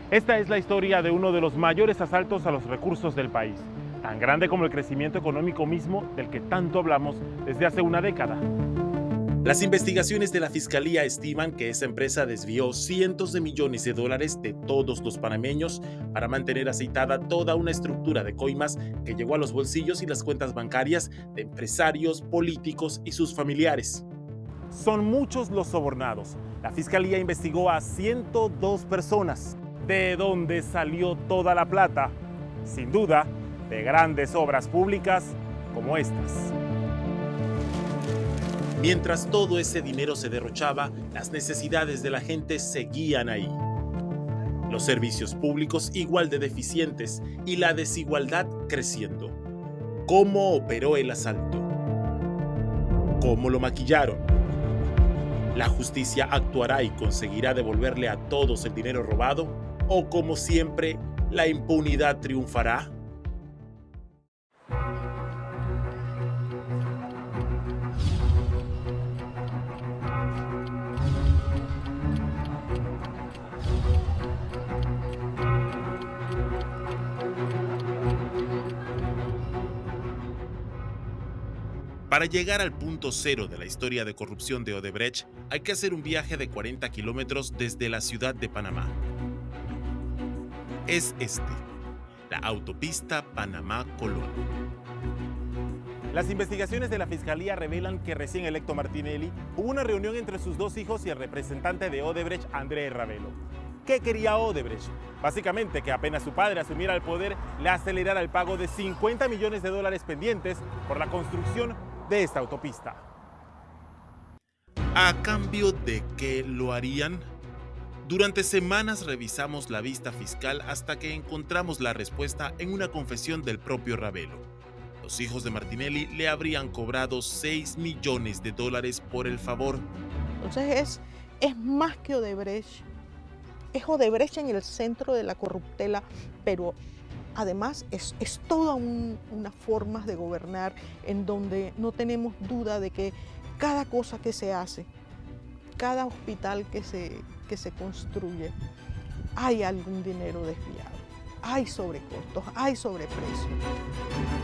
Esta es la historia de uno de los mayores asaltos a los recursos del país, tan grande como el crecimiento económico mismo del que tanto hablamos desde hace una década. Las investigaciones de la Fiscalía estiman que esa empresa desvió cientos de millones de dólares de todos los panameños para mantener aceitada toda una estructura de coimas que llegó a los bolsillos y las cuentas bancarias de empresarios, políticos y sus familiares. Son muchos los sobornados. La Fiscalía investigó a 102 personas. ¿De dónde salió toda la plata? Sin duda, de grandes obras públicas como estas. Mientras todo ese dinero se derrochaba, las necesidades de la gente seguían ahí. Los servicios públicos igual de deficientes y la desigualdad creciendo. ¿Cómo operó el asalto? ¿Cómo lo maquillaron? ¿La justicia actuará y conseguirá devolverle a todos el dinero robado? ¿O como siempre, la impunidad triunfará? Para llegar al punto cero de la historia de corrupción de Odebrecht, hay que hacer un viaje de 40 kilómetros desde la ciudad de Panamá. Es la autopista Panamá-Colón. Las investigaciones de la Fiscalía revelan que recién electo Martinelli hubo una reunión entre sus dos hijos y el representante de Odebrecht, Andrés Ravelo. ¿Qué quería Odebrecht? Básicamente que apenas su padre asumiera el poder, le acelerara el pago de 50 millones de dólares pendientes por la construcción de esta autopista. ¿A cambio de qué lo harían? Durante semanas revisamos la vista fiscal hasta que encontramos la respuesta en una confesión del propio Ravelo. Los hijos de Martinelli le habrían cobrado 6 millones de dólares por el favor. Entonces es más que Odebrecht. Es Odebrecht en el centro de la corruptela, pero además es toda una forma de gobernar en donde no tenemos duda de que cada cosa que se hace, cada hospital que se construye, hay algún dinero desviado, hay sobrecostos, hay sobreprecio.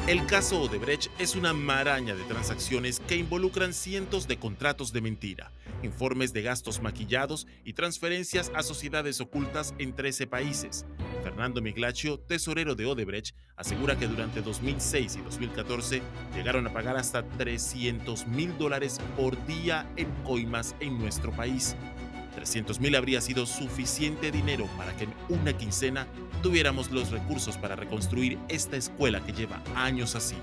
El caso Odebrecht es una maraña de transacciones que involucran cientos de contratos de mentira, informes de gastos maquillados y transferencias a sociedades ocultas en 13 países. Fernando Miglaccio, tesorero de Odebrecht, asegura que durante 2006 y 2014 llegaron a pagar hasta $300,000 por día en coimas en nuestro país. 300,000 habría sido suficiente dinero para que en una quincena tuviéramos los recursos para reconstruir esta escuela que lleva años así,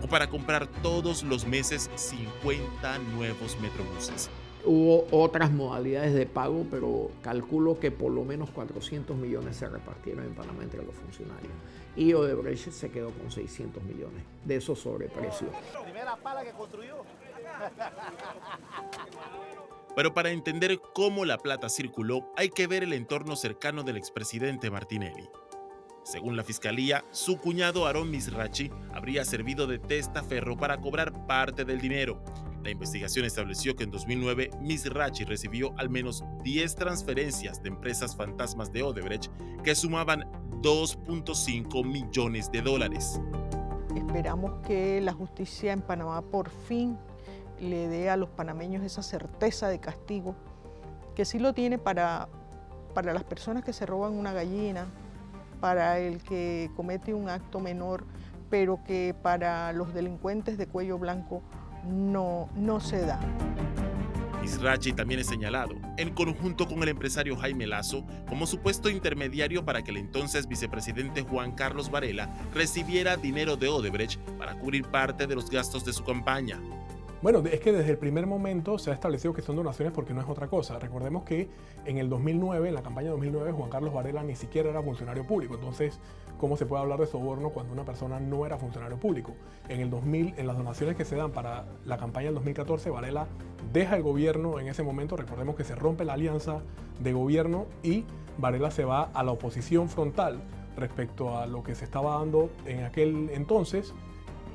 o para comprar todos los meses 50 nuevos metrobuses. Hubo otras modalidades de pago, pero calculo que por lo menos 400 millones se repartieron en Panamá entre los funcionarios. Y Odebrecht se quedó con 600 millones de esos sobreprecios. Primera pala que construyó. Pero para entender cómo la plata circuló, hay que ver el entorno cercano del expresidente Martinelli. Según la Fiscalía, su cuñado Aarón Mizrachi habría servido de testaferro para cobrar parte del dinero. La investigación estableció que en 2009 Mizrachi recibió al menos 10 transferencias de empresas fantasmas de Odebrecht que sumaban 2.5 millones de dólares. Esperamos que la justicia en Panamá por fin le dé a los panameños esa certeza de castigo, que sí lo tiene para las personas que se roban una gallina, para el que comete un acto menor, pero que para los delincuentes de cuello blanco no se da. Mizrachi también es señalado, en conjunto con el empresario Jaime Lazo, como supuesto intermediario para que el entonces vicepresidente Juan Carlos Varela recibiera dinero de Odebrecht para cubrir parte de los gastos de su campaña. Bueno, es que desde el primer momento se ha establecido que son donaciones porque no es otra cosa. Recordemos que en el 2009, en la campaña de 2009, Juan Carlos Varela ni siquiera era funcionario público. Entonces, ¿cómo se puede hablar de soborno cuando una persona no era funcionario público? En el 2000, en las donaciones que se dan para la campaña del 2014, Varela deja el gobierno en ese momento. Recordemos que se rompe la alianza de gobierno y Varela se va a la oposición frontal respecto a lo que se estaba dando en aquel entonces,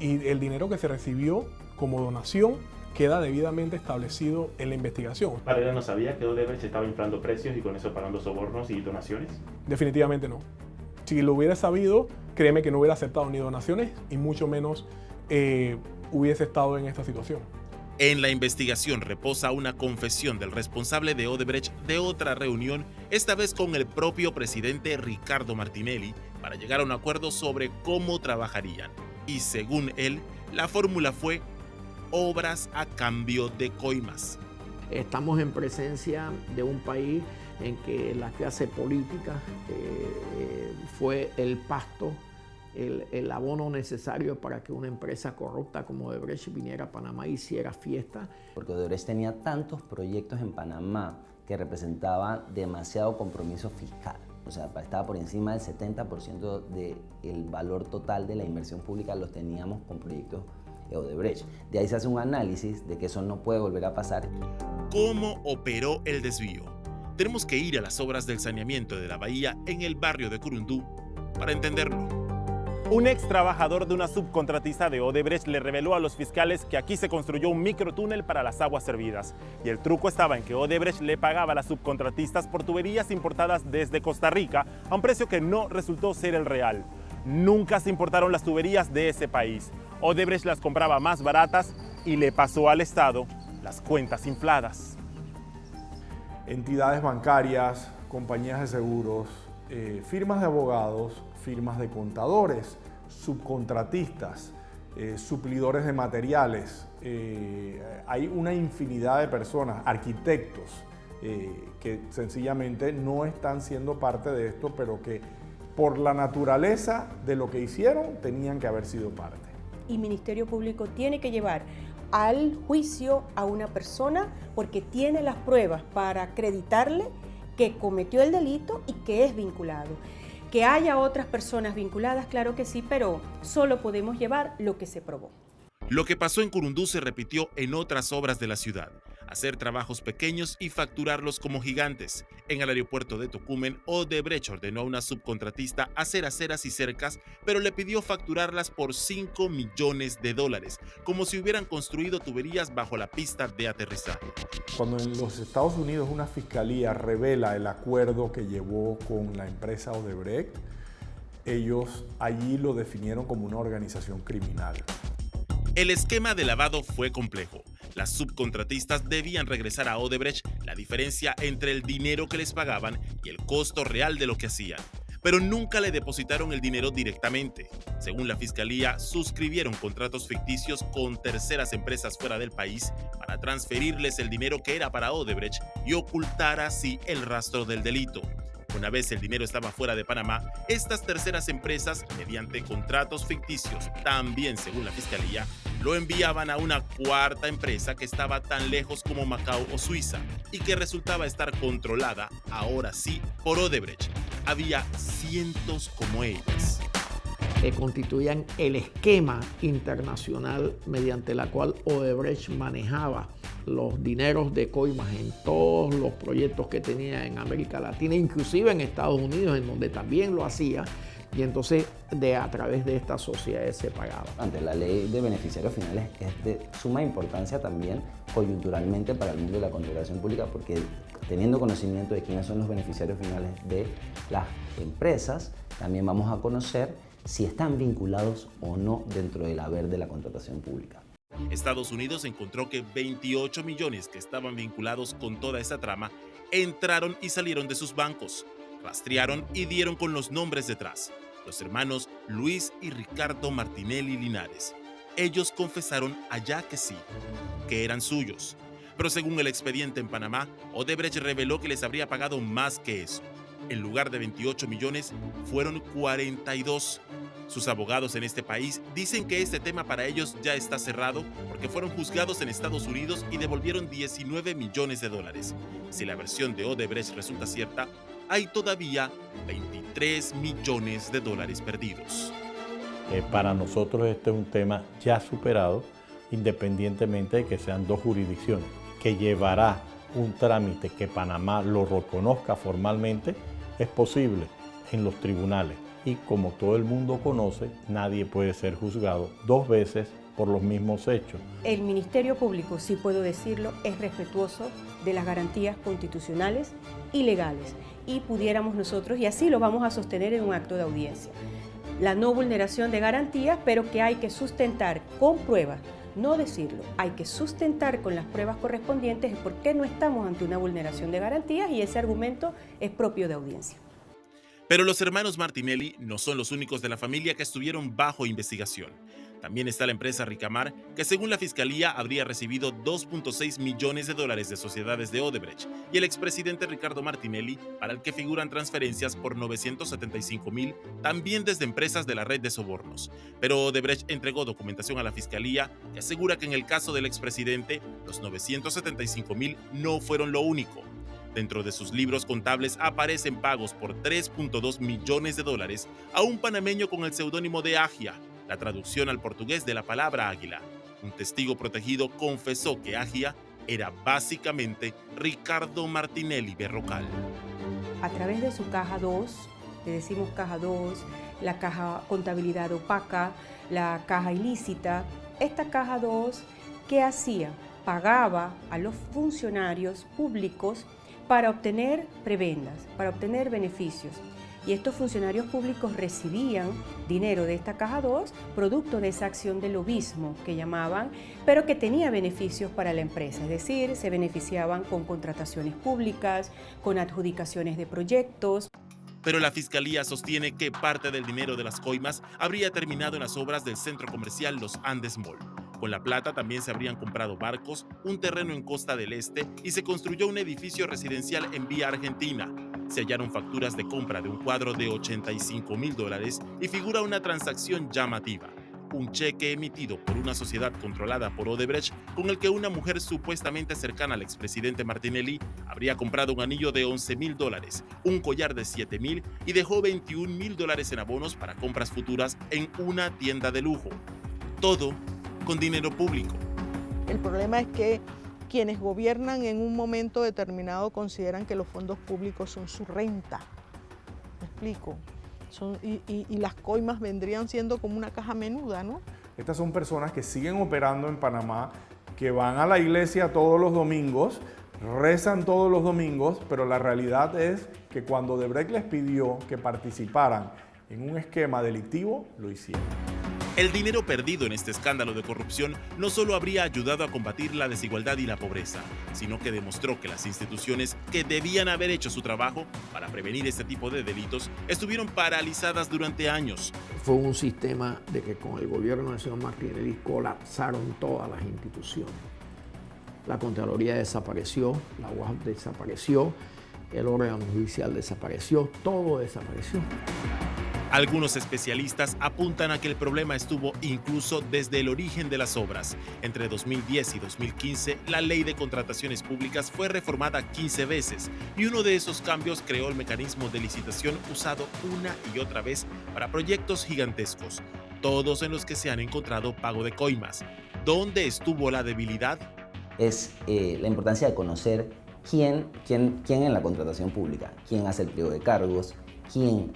y el dinero que se recibió como donación queda debidamente establecido en la investigación. ¿Varela no sabía que Odebrecht estaba inflando precios y con eso pagando sobornos y donaciones? Definitivamente no. Si lo hubiera sabido, créeme que no hubiera aceptado ni donaciones y mucho menos hubiese estado en esta situación. En la investigación reposa una confesión del responsable de Odebrecht de otra reunión, esta vez con el propio presidente Ricardo Martinelli, para llegar a un acuerdo sobre cómo trabajarían. Y según él, la fórmula fue obras a cambio de coimas. Estamos en presencia de un país en que la clase política fue el pasto, el abono necesario para que una empresa corrupta como Odebrecht viniera a Panamá y hiciera fiesta. Porque Odebrecht tenía tantos proyectos en Panamá que representaban demasiado compromiso fiscal. O sea, estaba por encima del 70% del valor total de la inversión pública los teníamos con proyectos Odebrecht. De ahí se hace un análisis de que eso no puede volver a pasar. ¿Cómo operó el desvío? Tenemos que ir a las obras del saneamiento de la bahía en el barrio de Curundú para entenderlo. Un ex trabajador de una subcontratista de Odebrecht le reveló a los fiscales que aquí se construyó un microtúnel para las aguas servidas. Y el truco estaba en que Odebrecht le pagaba a las subcontratistas por tuberías importadas desde Costa Rica a un precio que no resultó ser el real. Nunca se importaron las tuberías de ese país. Odebrecht las compraba más baratas y le pasó al Estado las cuentas infladas. Entidades bancarias, compañías de seguros, firmas de abogados, firmas de contadores, subcontratistas, suplidores de materiales. Hay una infinidad de personas, arquitectos, que sencillamente no están siendo parte de esto, pero que por la naturaleza de lo que hicieron tenían que haber sido parte. Y Ministerio Público tiene que llevar al juicio a una persona porque tiene las pruebas para acreditarle que cometió el delito y que es vinculado. Que haya otras personas vinculadas, claro que sí, pero solo podemos llevar lo que se probó. Lo que pasó en Curundú se repitió en otras obras de la ciudad. Hacer trabajos pequeños y facturarlos como gigantes. En el aeropuerto de Tocumen, Odebrecht ordenó a una subcontratista hacer aceras y cercas, pero le pidió facturarlas por $5 millones, como si hubieran construido tuberías bajo la pista de aterrizaje. Cuando en los Estados Unidos una fiscalía revela el acuerdo que llevó con la empresa Odebrecht, ellos allí lo definieron como una organización criminal. El esquema de lavado fue complejo. Las subcontratistas debían regresar a Odebrecht la diferencia entre el dinero que les pagaban y el costo real de lo que hacían. Pero nunca le depositaron el dinero directamente. Según la fiscalía, suscribieron contratos ficticios con terceras empresas fuera del país para transferirles el dinero que era para Odebrecht y ocultar así el rastro del delito. Una vez el dinero estaba fuera de Panamá, estas terceras empresas, mediante contratos ficticios, también según la fiscalía, lo enviaban a una cuarta empresa que estaba tan lejos como Macao o Suiza y que resultaba estar controlada, ahora sí, por Odebrecht. Había cientos como ellas. Que constituían el esquema internacional mediante la cual Odebrecht manejaba los dineros de coimas en todos los proyectos que tenía en América Latina, inclusive en Estados Unidos, en donde también lo hacía, y entonces a través de estas sociedades se pagaba. Ante la ley de beneficiarios finales es de suma importancia también coyunturalmente para el mundo de la contratación pública, porque teniendo conocimiento de quiénes son los beneficiarios finales de las empresas, también vamos a conocer si están vinculados o no dentro del haber de la contratación pública. Estados Unidos encontró que 28 millones que estaban vinculados con toda esa trama entraron y salieron de sus bancos, rastrearon y dieron con los nombres detrás, los hermanos Luis y Ricardo Martinelli Linares. Ellos confesaron allá que sí, que eran suyos, pero según el expediente en Panamá, Odebrecht reveló que les habría pagado más que eso. En lugar de 28 millones, fueron 42. Sus abogados en este país dicen que este tema para ellos ya está cerrado porque fueron juzgados en Estados Unidos y devolvieron 19 millones de dólares. Si la versión de Odebrecht resulta cierta, hay todavía 23 millones de dólares perdidos. Para nosotros este es un tema ya superado, independientemente de que sean dos jurisdicciones, que llevará un trámite que Panamá lo reconozca formalmente, es posible en los tribunales. Y como todo el mundo conoce, nadie puede ser juzgado dos veces por los mismos hechos. El Ministerio Público, sí puedo decirlo, es respetuoso de las garantías constitucionales y legales. Y pudiéramos nosotros, y así lo vamos a sostener en un acto de audiencia, la no vulneración de garantías, pero que hay que sustentar con pruebas, no decirlo, hay que sustentar con las pruebas correspondientes por qué no estamos ante una vulneración de garantías, y ese argumento es propio de audiencia. Pero los hermanos Martinelli no son los únicos de la familia que estuvieron bajo investigación. También está la empresa Ricamar, que según la Fiscalía habría recibido 2.6 millones de dólares de sociedades de Odebrecht, y el expresidente Ricardo Martinelli, para el que figuran transferencias por 975.000, también desde empresas de la red de sobornos. Pero Odebrecht entregó documentación a la Fiscalía que asegura que en el caso del expresidente, los 975.000 no fueron lo único. Dentro de sus libros contables aparecen pagos por 3.2 millones de dólares a un panameño con el seudónimo de Agia, la traducción al portugués de la palabra águila. Un testigo protegido confesó que Agia era básicamente Ricardo Martinelli Berrocal. A través de su caja 2, le decimos caja 2, la caja contabilidad opaca, la caja ilícita, esta caja 2, ¿qué hacía? Pagaba a los funcionarios públicos para obtener prebendas, para obtener beneficios. Y estos funcionarios públicos recibían dinero de esta caja 2, producto de esa acción de lobismo que llamaban, pero que tenía beneficios para la empresa, es decir, se beneficiaban con contrataciones públicas, con adjudicaciones de proyectos. Pero la Fiscalía sostiene que parte del dinero de las coimas habría terminado en las obras del centro comercial Los Andes Mall. Con la plata también se habrían comprado barcos, un terreno en Costa del Este y se construyó un edificio residencial en Vía Argentina. Se hallaron facturas de compra de un cuadro de $85.000 y figura una transacción llamativa: un cheque emitido por una sociedad controlada por Odebrecht con el que una mujer supuestamente cercana al expresidente Martinelli habría comprado un anillo de $11.000, un collar de $7.000 y dejó $21.000 en abonos para compras futuras en una tienda de lujo. Todo con dinero público. El problema es que quienes gobiernan en un momento determinado consideran que los fondos públicos son su renta. ¿Me explico? Y las coimas vendrían siendo como una caja menuda, ¿no? Estas son personas que siguen operando en Panamá, que van a la iglesia todos los domingos, rezan todos los domingos, pero la realidad es que cuando Odebrecht les pidió que participaran en un esquema delictivo, lo hicieron. El dinero perdido en este escándalo de corrupción no solo habría ayudado a combatir la desigualdad y la pobreza, sino que demostró que las instituciones que debían haber hecho su trabajo para prevenir este tipo de delitos estuvieron paralizadas durante años. Fue un sistema de que con el gobierno del señor Martinelli colapsaron todas las instituciones. La Contraloría desapareció, la UAS desapareció, el órgano judicial desapareció, todo desapareció. Algunos especialistas apuntan a que el problema estuvo incluso desde el origen de las obras. Entre 2010 y 2015, la ley de contrataciones públicas fue reformada 15 veces y uno de esos cambios creó el mecanismo de licitación usado una y otra vez para proyectos gigantescos, todos en los que se han encontrado pago de coimas. ¿Dónde estuvo la debilidad? Es la importancia de conocer quién en la contratación pública, quién hace el pliego de cargos, quién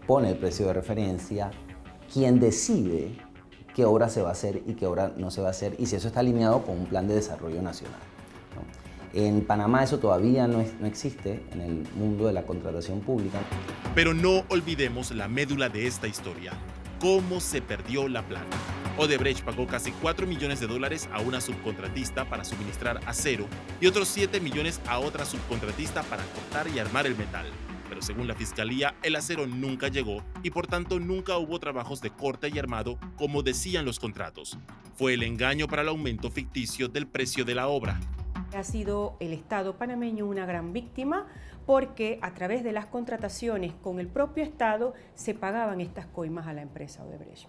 pone el precio de referencia, quién decide qué obra se va a hacer y qué obra no se va a hacer, y si eso está alineado con un plan de desarrollo nacional, ¿no? En Panamá eso todavía no existe en el mundo de la contratación pública. Pero no olvidemos la médula de esta historia: cómo se perdió la plata. Odebrecht pagó casi $4 millones a una subcontratista para suministrar acero y otros 7 millones a otra subcontratista para cortar y armar el metal. Pero según la Fiscalía, el acero nunca llegó y por tanto nunca hubo trabajos de corte y armado como decían los contratos. Fue el engaño para el aumento ficticio del precio de la obra. Ha sido el Estado panameño una gran víctima porque a través de las contrataciones con el propio Estado se pagaban estas coimas a la empresa Odebrecht.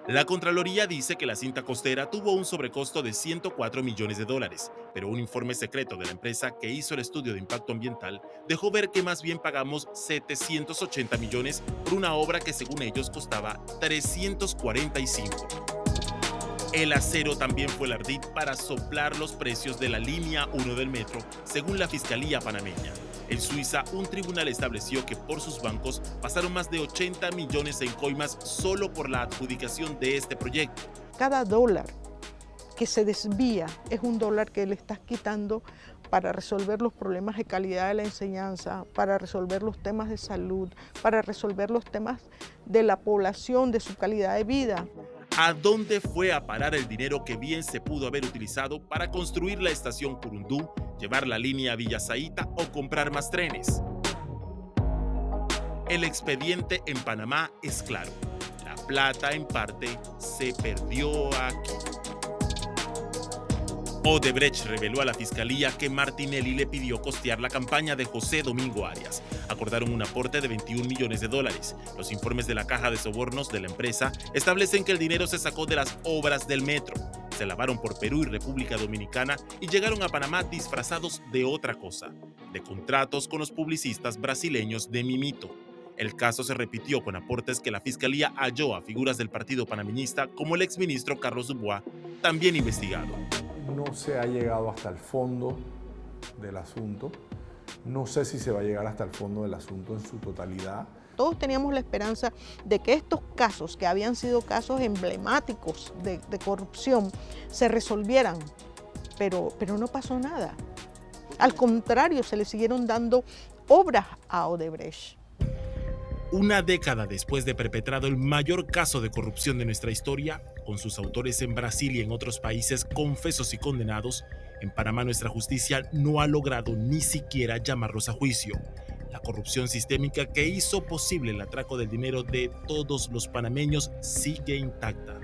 La Contraloría dice que la cinta costera tuvo un sobrecosto de $104 millones, pero un informe secreto de la empresa que hizo el estudio de impacto ambiental dejó ver que más bien pagamos 780 millones por una obra que según ellos costaba 345. El acero también fue el ardid para soplar los precios de la línea 1 del metro, según la Fiscalía panameña. En Suiza, un tribunal estableció que por sus bancos pasaron más de 80 millones en coimas solo por la adjudicación de este proyecto. cada dólar que se desvía es un dólar que le estás quitando para resolver los problemas de calidad de la enseñanza, para resolver los temas de salud, para resolver los temas de la población, de su calidad de vida. ¿A dónde fue a parar el dinero que bien se pudo haber utilizado para construir la estación Curundú, llevar la línea a Villa Zaita o comprar más trenes? El expediente en Panamá es claro. La plata, en parte, se perdió aquí. Odebrecht reveló a la fiscalía que Martinelli le pidió costear la campaña de José Domingo Arias. Acordaron un aporte de $21 millones. Los informes de la caja de sobornos de la empresa establecen que el dinero se sacó de las obras del metro. Se lavaron por Perú y República Dominicana y llegaron a Panamá disfrazados de otra cosa, de contratos con los publicistas brasileños de Mimito. El caso se repitió con aportes que la fiscalía halló a figuras del partido panameñista como el exministro Carlos Dubois, también investigado. No se ha llegado hasta el fondo del asunto. No sé si se va a llegar hasta el fondo del asunto en su totalidad. Todos teníamos la esperanza de que estos casos, que habían sido casos emblemáticos de corrupción, se resolvieran, pero no pasó nada. Al contrario, se le siguieron dando obras a Odebrecht. Una década después de perpetrado el mayor caso de corrupción de nuestra historia, con sus autores en Brasil y en otros países confesos y condenados, en Panamá nuestra justicia no ha logrado ni siquiera llamarlos a juicio. La corrupción sistémica que hizo posible el atraco del dinero de todos los panameños sigue intacta.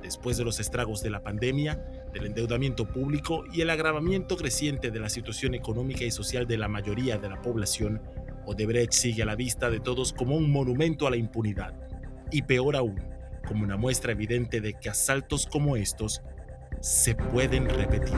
Después de los estragos de la pandemia, del endeudamiento público y el agravamiento creciente de la situación económica y social de la mayoría de la población, Odebrecht sigue a la vista de todos como un monumento a la impunidad. Y peor aún, como una muestra evidente de que asaltos como estos se pueden repetir.